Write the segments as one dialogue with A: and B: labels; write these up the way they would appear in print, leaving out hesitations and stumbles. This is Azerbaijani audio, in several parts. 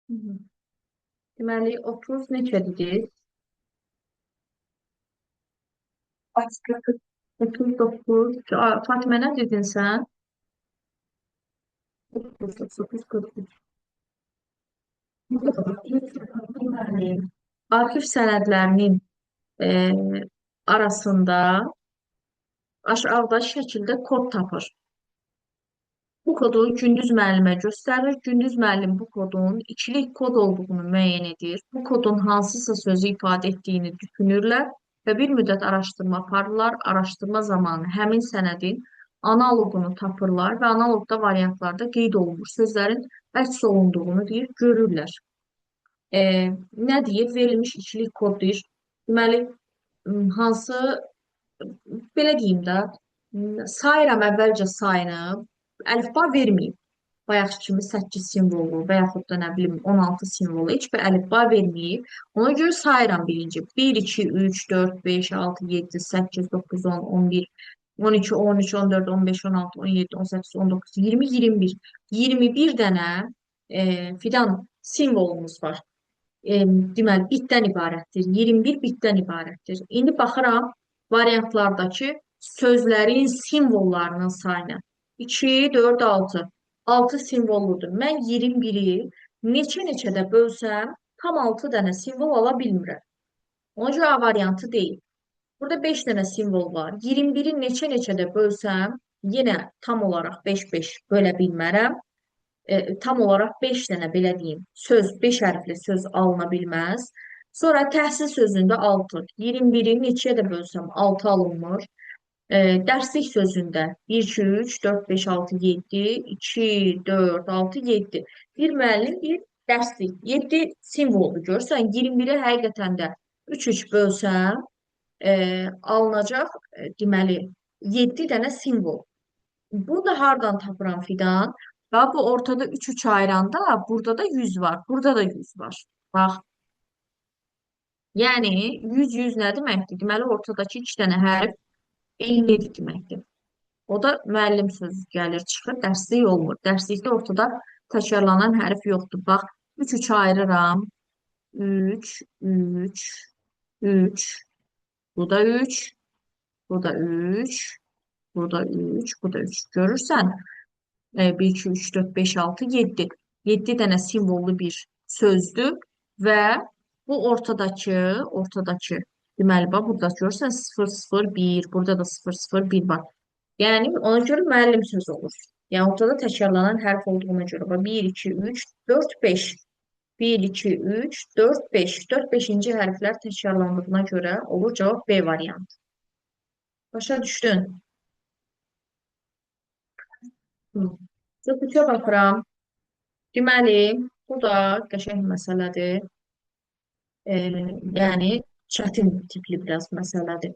A: Hı hı. Deməli, 30 neçədir? Başqa 39. Fatimə, nə dedin sən? 39, 43. Arxiv sənədlərinin e, arasında aşağıdakı şəkildə kod tapır. Bu kodu Gündüz müəllimə göstərir. Gündüz müəllim bu kodun ikilik kod olduğunu müəyyən edir. Bu kodun hansısa sözü ifadə etdiyini düşünürlər və bir müddət araşdırma aparırlar. Araşdırma zamanı həmin sənədin analoqunu tapırlar və analoqda variantlarda qeyd olunmuş sözlərin əks olunduğunu deyir, görürlər. E, Nə deyir? Verilmiş ikilik kod deyir. Deməli, hansı, belə deyim də, sayıram əvvəlcə sayını, əlifba verməyib. Bayaq kimi 8 simvolu və yaxud da nə bilim 16 simvolu heç bir əlifba verməyib. Ona görə sayıram birinci. 1, 2, 3, 4, 5, 6, 7, 8, 9, 10, 11, 12, 13, 14, 15, 16, 17, 18, 19, 20, 21. 21 dənə fidan simvolumuz var. Deməli, bitdən ibarətdir. 21 bitdən ibarətdir. İndi baxıram variantlardakı sözlərin simvollarının sayına. 2, 4, 6. 6 simvolludur. Mən 21-i neçə-neçədə bölsəm, tam 6 dənə simvol ala bilmirəm. Ona görə A variantı deyil. Burada 5 dənə simvol var. 21-i neçə-neçədə bölsəm, yenə tam olaraq 5-5 bölə bilmərəm. Tam olaraq 5 dənə belə deyim, söz, 5 hərfli söz alına bilməz. Sonra təhsil sözündə 6, 21-i neçəyə də bölsəm 6 alınmır. Dərslik sözündə 1, 2, 3, 4, 5, 6, 7, 2, 4, 6, 7. Bir müəllim, bir dərslik. 7 simvoldur. Görürsən, 21-i həqiqətən də 3-3 bölsəm, alınacaq, deməli, 7 dənə simvol. Bunu da hardan tapıram fidan? Bax, bu ortada 3-3 ayıranda burada da 100 var. Burada da 100 var. Bax, yəni 100 nə deməkdir? Deməli, ortadakı 2 dənə hərf eynidir deməkdir. O da müəllim sözü gəlir, çıxır, dərslik olmur. Dərslikdə ortada təkrarlanan hərf yoxdur. Bax, 3-3 ayırıram. 3, 3, 3, bu da 3, bu da 3, bu da 3, bu da 3. Görürsən? 1, 2, 3, 4, 5, 6, 7. 7 dənə simvollu bir sözdür və bu ortadakı deməli bax burada görürsən 0, 0, 1, burada da 0, 0, 1 var. Yəni ona görə müəllim sözü olur. Yəni ortada təkrarlanan hərf olduğuna görə bax 1, 2, 3, 4, 5. 1, 2, 3, 4, 5. 4, 5-ci hərflər təkrarlandığına görə olur cavab B variantı. Başa düşdün? Hı. Götürə baxıram. Deməli, bu da qəşəng məsələdir. Yəni çətin tipli biraz məsələdir.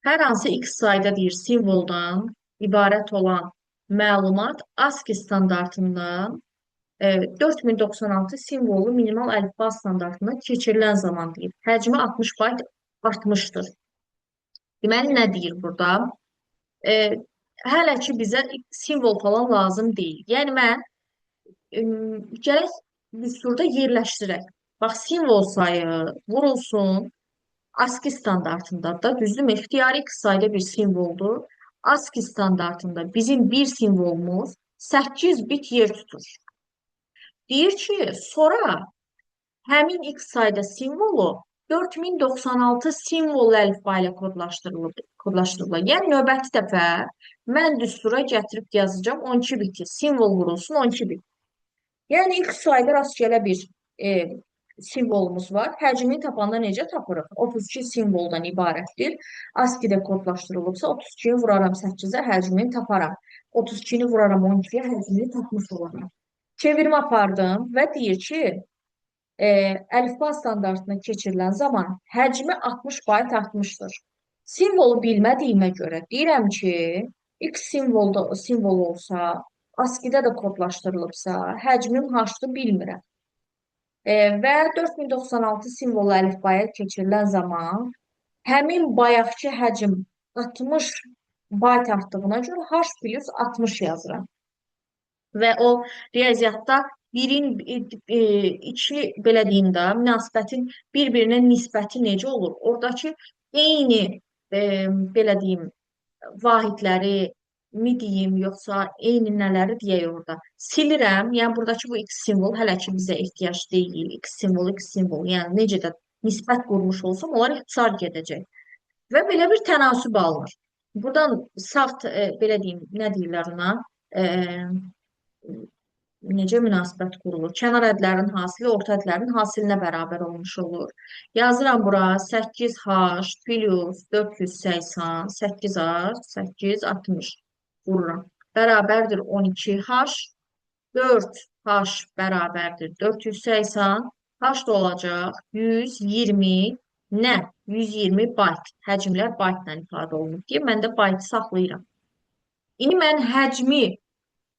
A: Hər hansı X sayda deyir simvoldan ibarət olan məlumat ASCII standartından 4096 simvollu minimal əlifba standartına keçirilən zaman deyir. Həcmi 60 bayt artmışdır. Deməli, nə deyir burada? E, Hələ ki bizə simvol falan lazım deyil. Yəni mən gərək düsturda yerləşdirək. Bax, simvol sayı vurulsun ASCII standartında da, düzdürmü? İxtiyari X sayda bir simvoldur. ASCII standartında bizim bir simvolumuz 8 bit yer tutur. Deyir ki, sonra həmin X sayda simvolu 4096 simvol əlifba ilə kodlaşdırılır. Yəni növbəti dəfə mən düstura gətirib yazacağım 12 biti. Simvol vurulsun 12 bit. Yəni X sayda rastgele bir simvolumuz var. Həcmini tapanda necə tapırıq? 32 simvoldan ibarətdir. ASCII-də kodlaşdırılıbsa 32-yi vuraram 8-ə, həcmini taparam. 32-ni vuraram 12-yə, həcmini tapmış olaram. Çevirmə apardım və deyir ki, əlifba standartına keçirilən zaman həcmi 60 bayt artmışdır. Simvolu bilmədiyimə görə deyirəm ki, X simvol olsa, ASCII-də də kodlaşdırılıbsa, həcmim haçdır bilmirəm. Və 4096 simvol əlifbaya keçirilən zaman həmin bayaqki həcm 60 bayt artdığına görə H plus 60 yazıram. Və o riyaziyyatda iki belə deyim də, münasibətin bir-birinə nisbəti necə olur? Oradakı eyni e, belə deyim vahidləri mi deyim, yoxsa eyni nələri deyək orada? Silirəm. Yəni buradakı bu X simvol hələ ki bizə ehtiyac deyil. X simvol. Yəni necə də nisbət qurmuş olsam, onlar ixtisar gedəcək. Və belə bir tənasüb alınır. Buradan sağ belə deyim, nə deyirlər ona? E, necə münasibət qurulur? Kənar ədlərin hasili orta ədlərin hasilinə bərabər olmuş olur. Yazıram bura 8h plus 480, 8h, 860 vururam. Bərabərdir 12h, 4h bərabərdir 480, h da olacaq 120, nə? 120 bayt. Həcmlər baytla ifadə olunur ki, mən də baytı saxlayıram. İndi mən həcmi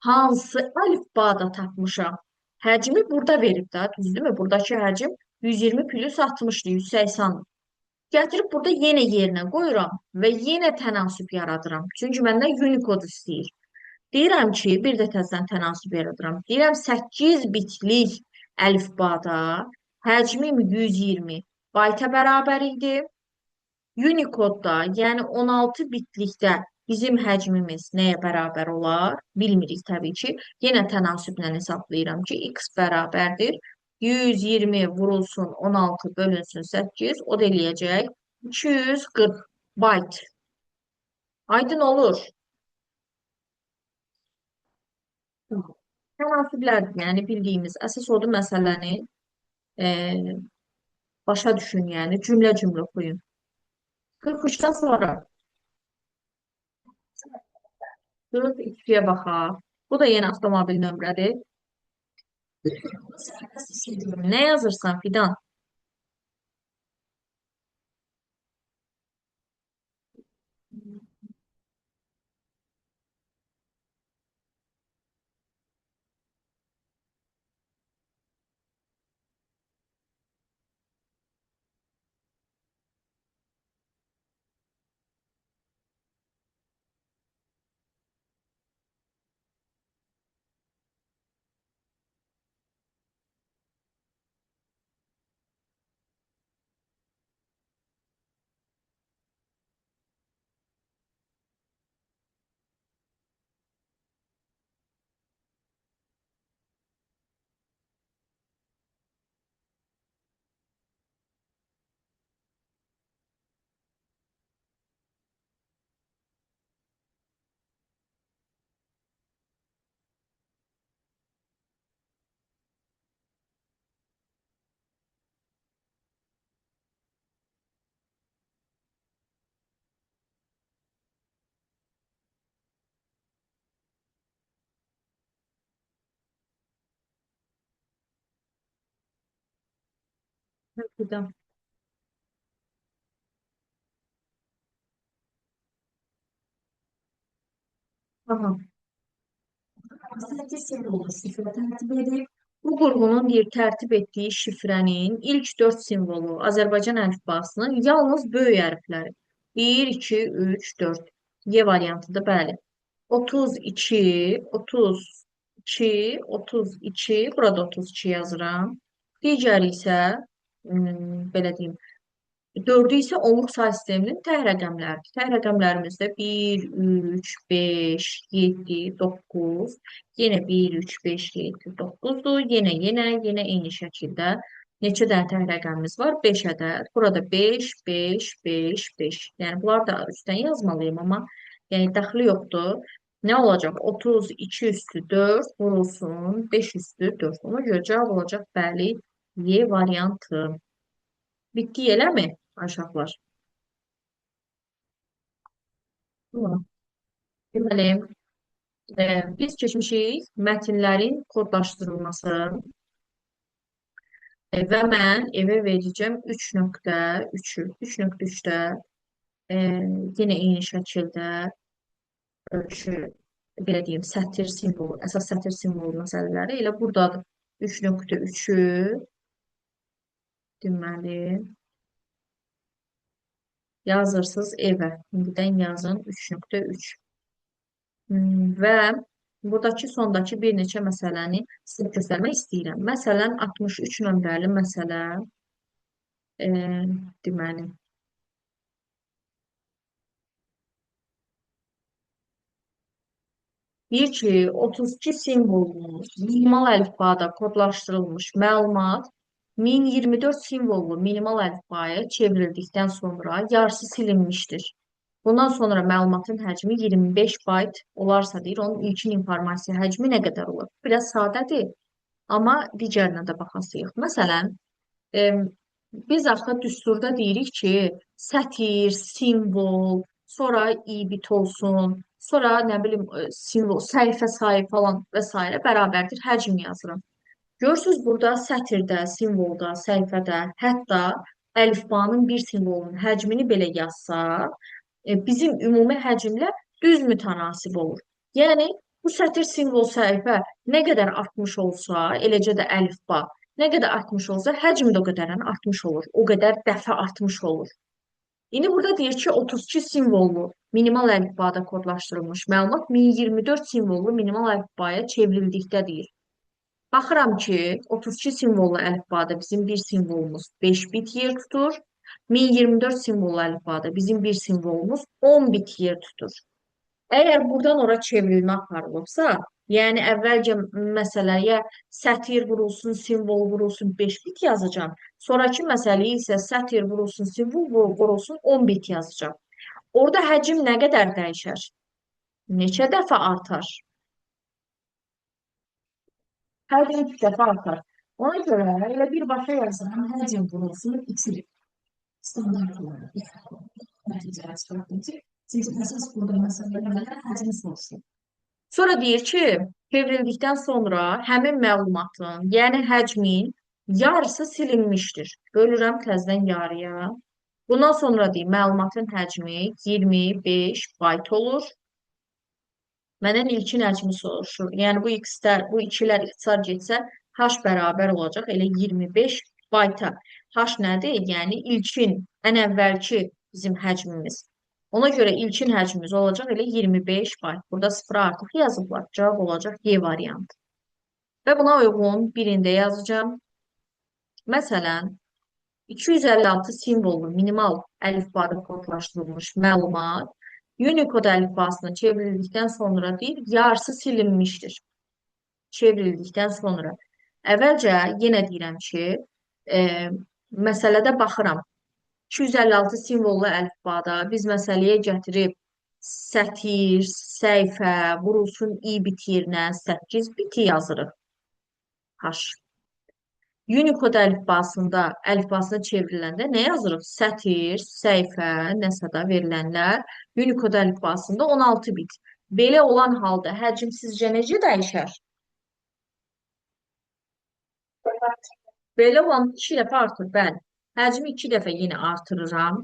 A: hansı əlifbada tapmışam? Həcmi burada verib də, düzdürmü? Buradakı həcm 120 plus 60-dır, 180. Gətirib burada yenə yerinə qoyuram və yenə tənasüb yaradıram. Çünki məndən Unicode istəyir. Deyirəm ki, bir də təzədən tənasüb yaradıram. Deyirəm 8 bitlik əlifbada həcmim 120 bayta bərabər idi. Unicode-da, yəni 16 bitlikdə bizim həcmimiz nəyə bərabər olar? Bilmirik təbii ki. Yenə tənasüblə hesablayıram ki, x bərabərdir. 120 vurulsun 16 bölünsün 8, o da eləyəcək 240 bayt. Aydın olur. Tənasüblər, yəni bildiyimiz əsas odur məsələni e, başa düşün, yəni cümlə oxuyun. 43-dən sonra 42-yə baxaq. Bu da yeni avtomobil nömrədir. Ne yazırsan Fidan? Fidan. Tamam. Aslında simvolu şifre tərtib edib. Bu qurğunun bir tərtib etdiyi şifrənin ilk 4 simvolu Azərbaycan əlifbasının yalnız böyük hərfləri. 1, 2, 3, 4. Y variantıdır, bəli. 32, 32, 32, burada 32 yazıram. Digəri isə, belə deyim, dördü isə onluq say sisteminin tək rəqəmləridir. Tək rəqəmlərimiz də 1, 3, 5, 7, 9, yenə 1, 3, 5, 7, 9-dur. Yenə eyni şəkildə neçə dənə tək rəqəmimiz var? 5 ədəd. Burada 5, 5, 5, 5. Yəni bunları da üstdən yazmalıyım, amma yəni dəxli yoxdur. Nə olacaq? 32 üstü 4 vurulsun 5 üstü 4. Ona görə cavab olacaq bəli, Y variantı. Bitdi eləmi, uşaqlar? Tamam. Deməli, biz keçmişik mətnlərin kodlaşdırılması və mən evə verəcəm 3.3-ü. 3.3-də yenə eyni şəkildə ölçü, belə deyim, sətir simvolu, əsas sətir simvolu məsələləri elə buradadır. 3.3-ü deməli yazırsınız evə. İndidən yazın 3.3. Və Buradakı sondakı bir neçə məsələni sizə göstərmək istəyirəm. Məsələn, 63 nömrəli məsələ, e, deməli, deyir ki, 32 simvollu minimal əlifbada kodlaşdırılmış məlumat 1024 simvollu minimal əlifbaya çevrildikdən sonra yarısı silinmişdir. Bundan sonra məlumatın həcmi 25 bayt olarsa deyir, onun ilkin informasiya həcmi nə qədər olur? Biraz sadədir, amma digərinə də baxasıyıq. Məsələn, e, biz axı düsturda deyirik ki, sətir, simvol, sonra ibit olsun, sonra nə bilim simvol, səhifə sayı falan və s. bərabərdir həcm yazırıq. Görürsüz burada sətirdə, simvolda, səhifədə, hətta əlifbanın bir simvolunun həcmini belə yazsaq, bizim ümumi həcmlə düz mütənasib olur. Yəni bu sətir simvol səhifə nə qədər artmış olsa, eləcə də əlifba nə qədər artmış olsa, həcm də o qədərən artmış olur. O qədər dəfə artmış olur. İndi burada deyir ki, 32 simvollu minimal əlifbada kodlaşdırılmış məlumat 1024 simvollu minimal əlifbaya çevrildikdə deyir. Baxıram ki, 32 simvollu əlifbada bizim bir simvolumuz 5 bit yer tutur. 1024 simvollu əlifbada bizim bir simvolumuz 10 bit yer tutur. Əgər buradan ora çevrilmə aparılıbsa, yəni əvvəlcə məsələyə sətir vurulsun, simvol vurulsun 5 bit yazacağam. Sonrakı məsələyə isə sətir vurulsun, simvol vurulsun 10 bit yazacağam. Orada həcm nə qədər dəyişər? Neçə dəfə artar? Hər gün 3 dəfə artar. Ona görə elə birbaşa yazıram, həcm vurulsun 2. Standart olaraq. Nəticə çıxartdım ki, çünki əsas burada məsələlərlə həcmi soruşur. Sonra deyir ki, çevrildikdən sonra həmin məlumatın, yəni həcmin yarısı silinmişdir. Bölürəm təzədən yarıya. Bundan sonra deyir, məlumatın həcmi 25 bayt olur. Məndən ilkin həcmi soruşur. Yəni bu x-lər, bu ikilər ixtisar getsə, h bərabər olacaq elə 25 bayta. H nədir? Yəni ilkin, ən əvvəlki bizim həcmimiz. Ona görə ilkin həcmimiz olacaq elə 25 bayt. Burada 0 artıq yazıblar. Cavab olacaq Y variantı. Və buna uyğun birində yazacağım. Məsələn, 256 simvollu minimal əlifbada kodlaşdırılmış məlumat Unicode əlifbasına çevrildikdən sonra deyir, yarısı silinmişdir. Çevrildikdən sonra. Əvvəlcə yenə deyirəm ki, e, məsələdə baxıram. 256 simvollu əlifbada biz məsələyə gətirib sətir, səhifə, vurulsun i bit yerinə 8 biti yazırıq. H. Unicode əlifbasına çevriləndə nə yazırıq? Sətir, səhifə, nəsə də verilənlər Unicode əlifbasında 16 bit. Belə olan halda həcm sizcə necə dəyişər? Belə olan 2 dəfə artır. Bəli. Həcmi 2 dəfə yenə artırıram.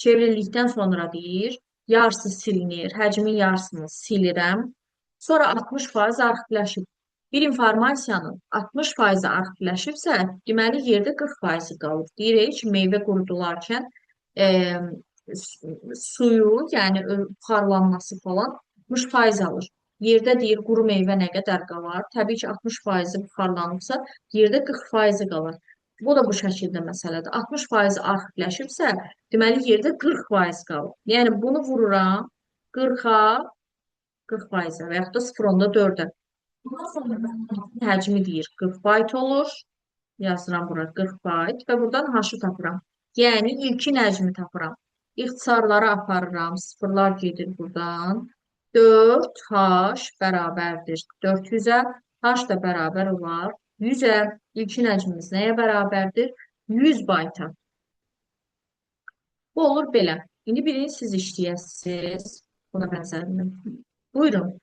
A: Çevrildikdən sonra deyir, yarısı silinir, həcmin yarısını silirəm. Sonra 60% arxiivləşib. Bir informasiyanın 60% arxiivləşibsə, deməli yerdə 40% qalır. Deyirik ki, meyvə qurudularkən e, suyu, yəni buxarlanması falan 60% alır. Yerdə deyir quru meyvə nə qədər qalar? Təbii ki, 60% buxarlanıbsa, yerdə 40% qalar. Bu da bu şəkildə məsələdir. 60% arxiivləşibsə, deməli yerdə 40% qalır. Yəni bunu vururam 40-a, 40%-ə və yaxud da 0,4-ə. Bundan sonra mən həcmi deyir 40 bayt olur. Yazıram bura 40 bayt və buradan h-ı tapıram. Yəni ilkin həcmi tapıram. İxtisarları aparıram. Sıfırlar gedir buradan. 4h bərabərdir 400-ə. H da bərabər olar 100-ə. İlkin həcmimiz nəyə bərabərdir? 100 bayta. Bu olur belə. İndi birini siz işləyəsiniz. Buna bənzərini. Buyurun.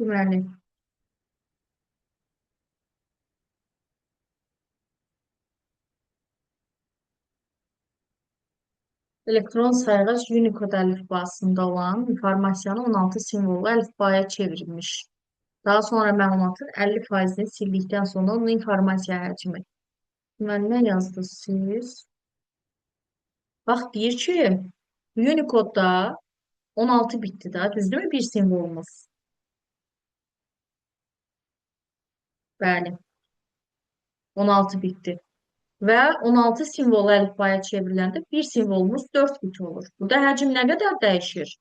A: Deməli, elektron sayğac Unicode əlifbasında olan informasiyanı 16 simvollu əlifbaya çevrilmiş. Daha sonra məlumatın 50%-ni sildikdən sonra onun informasiya həcmi. Deməli, nə yazdınız siz? Bax, deyir ki, Unicode-da 16 bitdi də, düzdürmü bir simvolumuz? Bəli, 16 bitdi. Və 16 simvol əlifbaya çevriləndə bir simvolumuz 4 bit olur. Burada həcm nə qədər dəyişir?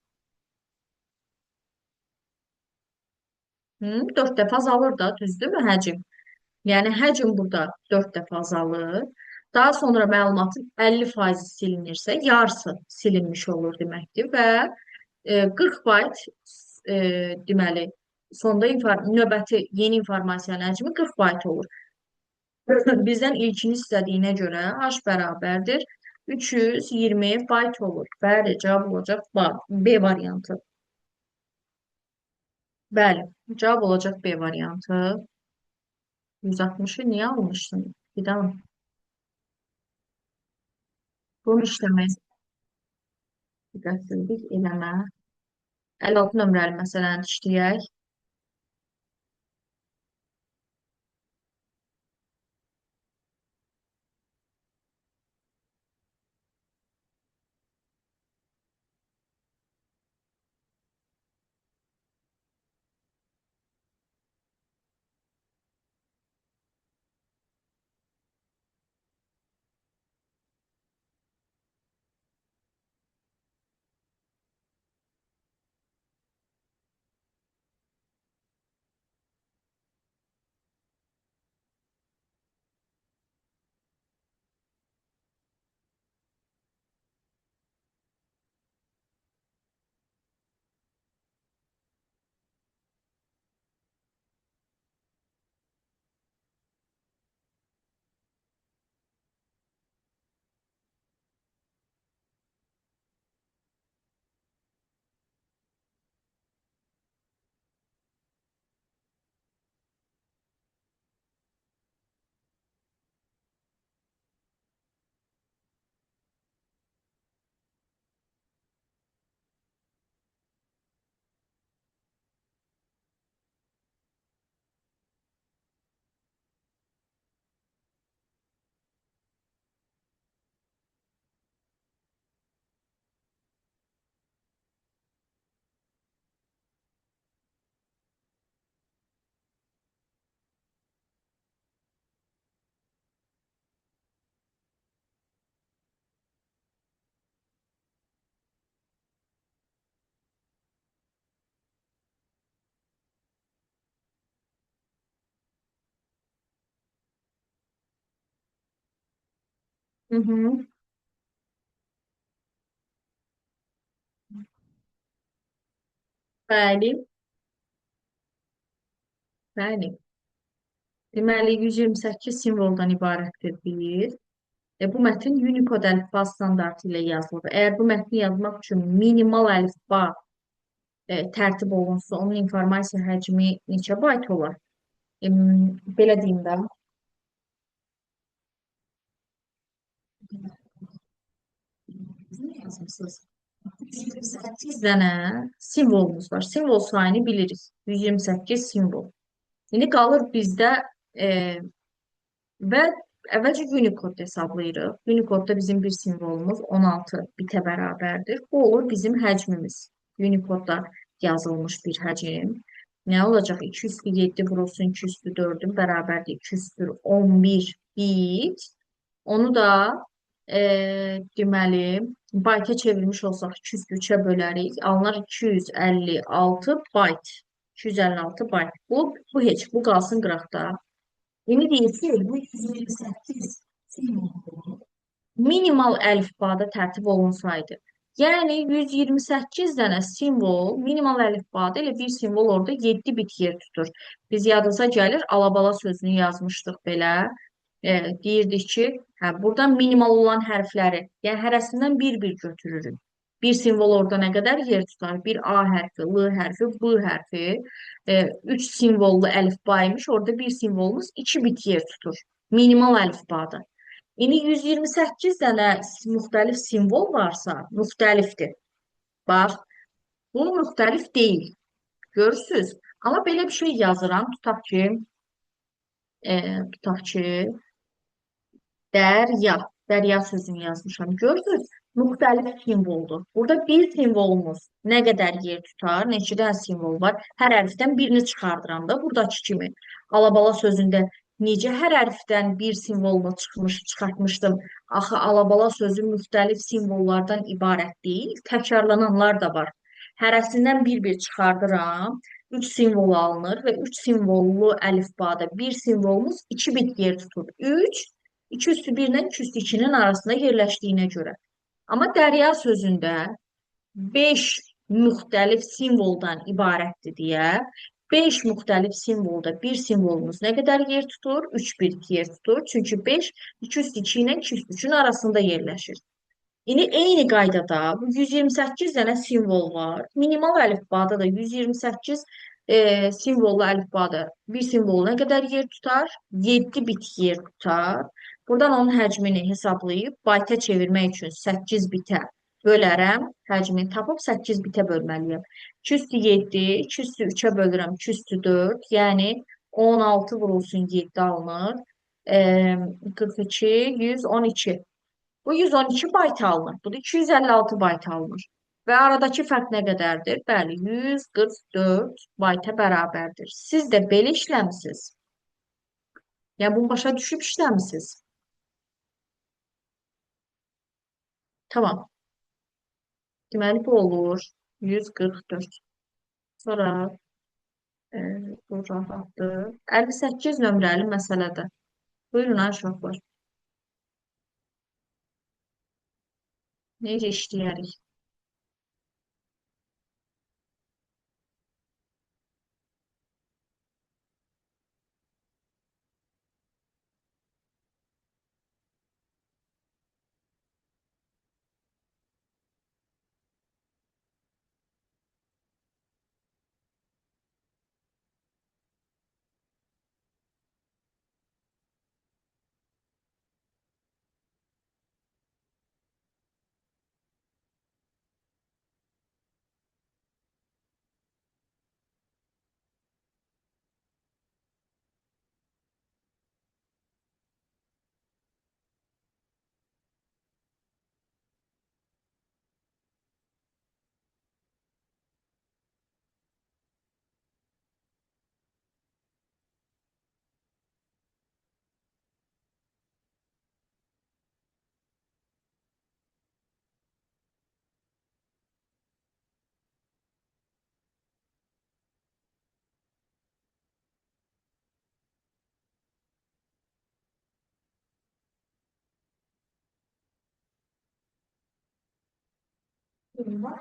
A: 4 dəfə azalır da, düzdürmü həcm? Yəni həcm burada 4 dəfə azalır. Daha sonra məlumatın 50% silinirsə, yarısı silinmiş olur deməkdir və 40 bayt deməli sonda növbəti yeni informasiyanın həcmi 40 bayt olur. Bizdən ilkini istədiyinə görə H bərabərdir 320 bayt olur. Bəli, cavab olacaq B variantı. Bəli, cavab olacaq B variantı. 160'ı niye almışsın? Bir daha bunu işləmək diqqətsizlik eləmə. 56 nömrəli məsələni işləyək. Hı hı. Bəli, bəli. Deməli 128 simvoldan ibarətdir bir. Bu mətn Unicode əlifba standartı ilə yazılıb. Əgər bu mətni yazmaq üçün minimal əlifba tərtib olunsa, onun informasiya həcmi neçə bayt olar? Belə deyim də, yazmısınız. 128 dənə simvolumuz var. Simvol sayını bilirik. 128 simvol. İndi qalır bizdə və əvvəlcə Unicode hesablayırıq. Unicode-da bizim bir simvolumuz 16 bitə bərabərdir. Bu olur bizim həcmimiz. Unicode-da yazılmış bir həcm. Nə olacaq? 2 üstü 7 vurulsun 2 üstü 4'ün bərabərdir. 2 üstü 11 bit. Onu da deməli bayta çevirmiş olsaq 2 üstü 3'ə bölərik. Alınar 256 bayt. 256 bayt. Bu heç. Bu qalsın qıraqda. İndi deyir ki, bu 128 simvolu minimal əlifbada tərtib olunsaydı. Yəni 128 dənə simvol minimal əlifbada elə bir simvol orada 7 bit yer tutur. Biz yadınıza gəlir, alabala sözünü yazmışdıq belə. Deyirdik ki, hə, buradan minimal olan hərfləri, yəni hərəsindən bir-bir götürürük. Bir simvol orada nə qədər yer tutar? Bir A hərfi, L hərfi, B hərfi, 3 simvollu əlifbaymış. Orada bir simvolumuz 2 bit yer tutur. Minimal əlifbada. İndi 128 dənə müxtəlif simvol varsa, müxtəlifdir. Bax, bu müxtəlif deyil. Görürsüz? Amma belə bir şey yazıram. Tutaq ki, dərya. Dərya sözünü yazmışam. Gördünüz? Müxtəlif simvoldur. Burada bir simvolumuz nə qədər yer tutar? Neçədən simvol var? Hər hərfdən birini çıxardıram da buradakı kimi. Alabala sözündə necə hər hərfdən bir simvolunu çıxartmışdım. Axı alabala sözü müxtəlif simvollardan ibarət deyil, təkrarlananlar da var. Hərəsindən bir-bir çıxardıram. 3 simvol alınır və 3 simvollu əlifbada bir simvolumuz 2 bit yer tutur. 3 2 üstü 1 ilə 2 üstü 2-nin arasında yerləşdiyinə görə. Amma dərya sözündə 5 müxtəlif simvoldan ibarətdir deyə 5 müxtəlif simvolda bir simvolumuz nə qədər yer tutur? 3 bit yer tutur. Çünki 5 2 üstü 2 ilə 2 üstü 3-ün arasında yerləşir. İndi eyni qaydada bu 128 dənə simvol var. Minimal əlifbada da 128 simvollu əlifbada bir simvol nə qədər yer tutar? 7 bit yer tutar. Buradan onun həcmini hesablayıb bayta çevirmək üçün 8 bitə bölərəm. Həcmini tapıb 8 bitə bölməliyəm. 2 üstü 7, 2 üstü 3-ə bölürəm, 2 üstü 4. Yəni 16 vurulsun 7 alınır. 42, 112. Bu 112 bayt alınır. Bu da 256 bayt alınır. Və aradakı fərq nə qədərdir? Bəli, 144 bayta bərabərdir. Siz də belə işləmisiniz. Yəni bunu başa düşüb işləmisiniz. Tamam. Deməli bu olur 144. Sonra bu rahatdır. 58 nömrəli məsələdə. Buyurun uşaqlar. Necə işləyərik? Hı hı.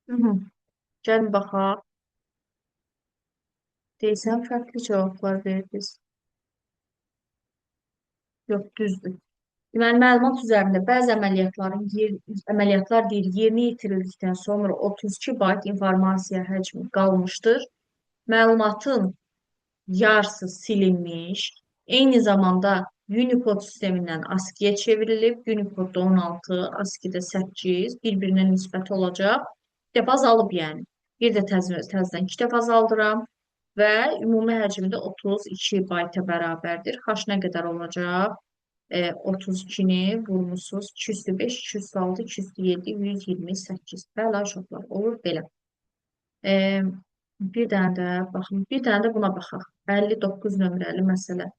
A: Hı hı. Gəlin baxaq. Deyirsən fərqli cavablar verdiniz. Yox, düzdür. Deməli, məlumat üzərində bəzi əməliyyatlar deyir, yerinə yetirildikdən sonra 32 bayt informasiya həcmi qalmışdır. Məlumatın yarısı silinmiş. Eyni zamanda Unicode sistemindən ASCII-yə çevrilib. Unicode-da 16, ASCII-də 8, bir-birinə nisbəti olacaq. Bir dəfə azalıb yəni. Bir də təzədən 2 dəfə azaldıram və ümumi həcmdə 32 bayta bərabərdir. H nə qədər olacaq? 32-ni vurmusunuz. 205, 206, 207, 128. Bəli, uşaqlar, olur belə. E, bir dənə də, baxın, bir dənə də buna baxaq. 59 nömrəli məsələ.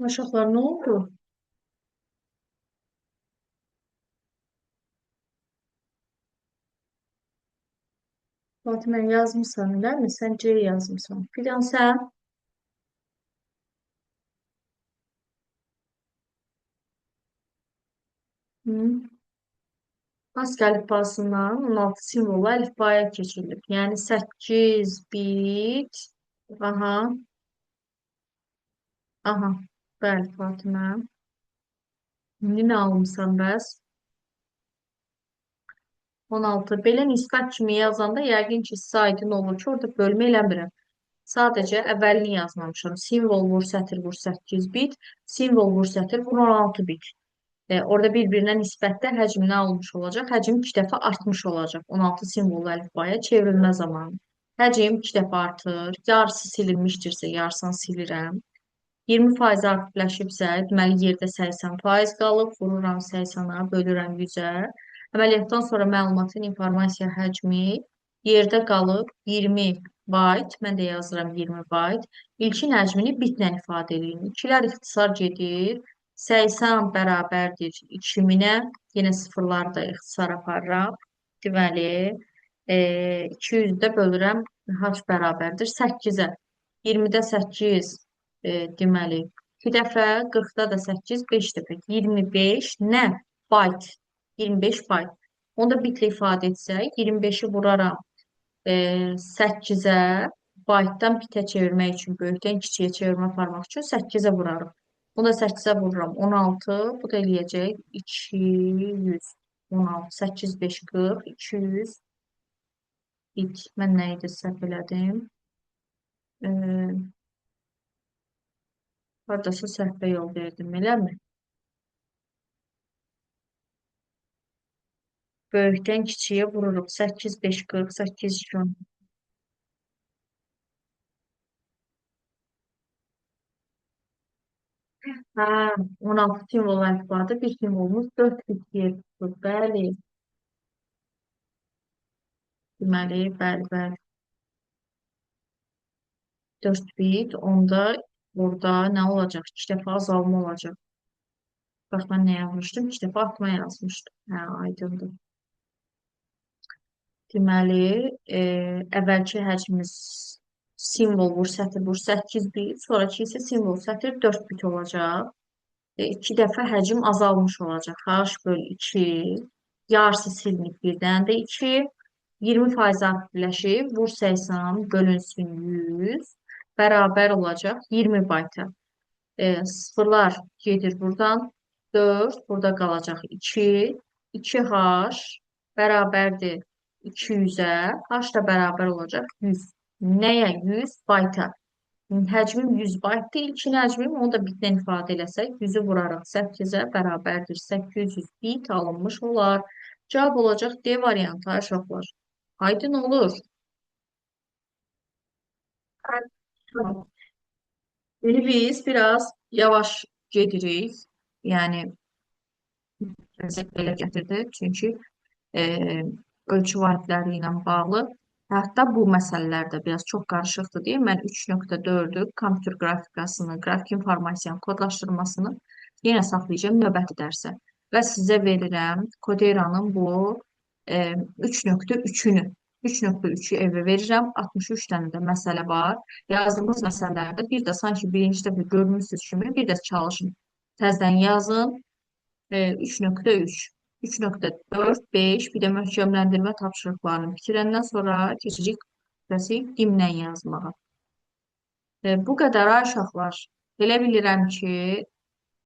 A: Uşaqlar, nə oldu? Fatimə, yazmısan, değil mi? Sən C yazmısan. Fidan, sən? Hı? Pascal əlifbasından 16 simvolu əlifbaya keçirilib. Yəni 8 bit. Aha, aha. Bəli, Fatimə. İndi nə almısan bəs? 16. Belə nisbət kimi yazanda yəqin ki, sizə aydın olur ki, orada bölmə eləmirəm. Sadəcə əvvəlini yazmamışam. Simvol vur, sətir vur 8 bit. Simvol vur, sətir vur 16 bit. Orada bir-birinə nisbətdə həcm nə olmuş olacaq? Həcm 2 dəfə artmış olacaq. 16 simvol əlifbaya çevrilmə zamanı. Həcm 2 dəfə artır. Yarısı silinmişdirsə, yarısını silirəm. 20% aktivləşibsə, deməli yerdə 80% qalıb, vururam 80-a, bölürəm 100-ə. Əməliyyatdan sonra məlumatın informasiya həcmi yerdə qalıb 20 byte, mən də yazıram 20 byte. İlkin həcmini bitlə ifadə edin. İkilər ixtisar gedir. 80 bərabərdir 2000-ə. Yenə sıfırları da ixtisar aparıram. Deməli, 200-də bölürəm h bərabərdir 8-ə. 20-də 8 deməli 2 dəfə, 40-da da 8, 5 dəfə. 25 nə? Byte. 25 byte. Onu da bitlə ifadə etsək, 25-i vuraram 8-ə, byte-dan bitə çevirmək üçün, böyükdən kiçiyə çevirmə aparmaq üçün 8-ə vurarım. Bunu da 8-ə vururam 16, bu da eləyəcək 200. 16, 8, 5, 40, 200 bit. Mən nə idi səhv elədim? E, Haradasa səhvə yol verdim, eləmi? Böyükdən kiçiyə vururuq. 8, 5, 40, 8, 2, 10. Hə, 16 simvol əlifbada bir simvolumuz 4 bit yer tutur. Bəli, deməli, bəli, bəli. 4 bit, onda burada nə olacaq? 2 dəfə azalma olacaq. Bax, mən nə yazmışdım? 2 dəfə artma yazmışdım. Hə, aydındır. Deməli, əvvəlki həcmimiz simvol vur, sətir vur 8 bit, sonraki isə simvol sətir 4 bit olacaq. 2 dəfə həcm azalmış olacaq. H bölü 2, yarısı silinib birdən də 2, 20% aktivləşib, vur 80, bölünsün 100, bərabər olacaq 20 bayta. Sıfırlar gedir buradan. 4 burada qalacaq 2. 2h bərabərdir 200-ə. H da bərabər olacaq 100. Nəyə? 100 bayta. Həcmim 100 baytdır. İlkin həcmim onu da bitlə ifadə eləsək, 100-ü vuraraq 8-ə bərabərdir 800 bit alınmış olar. Cavab olacaq D variantı uşaqlar. Aydın olur. Tamam. İndi biz biraz yavaş gedirik. Yəni belə gətirdi. Çünki e, ölçü varidləri ilə bağlı. Hətta bu məsələlər də biraz çox qarışıqdır deyə mən 3.4-ü kompüter qrafikasını, qrafik informasiyanın kodlaşdırmasını yenə saxlayacağım növbəti dərsə. Və sizə verirəm Coderanın bu 3.3-ünü. 3.3-ü evə verirəm. 63 dənə də məsələ var. Yazdığımız məsələlərdə bir də sanki birinci dəfə görmüsünüz kimi bir də çalışın. Təzədən yazın. 3.3, 3.4, 5 bir də möhkəmləndirmə tapşırıqlarını bitirəndən sonra keçəcək dimlə yazmağa. Bu qədər ay uşaqlar. Elə bilirəm ki,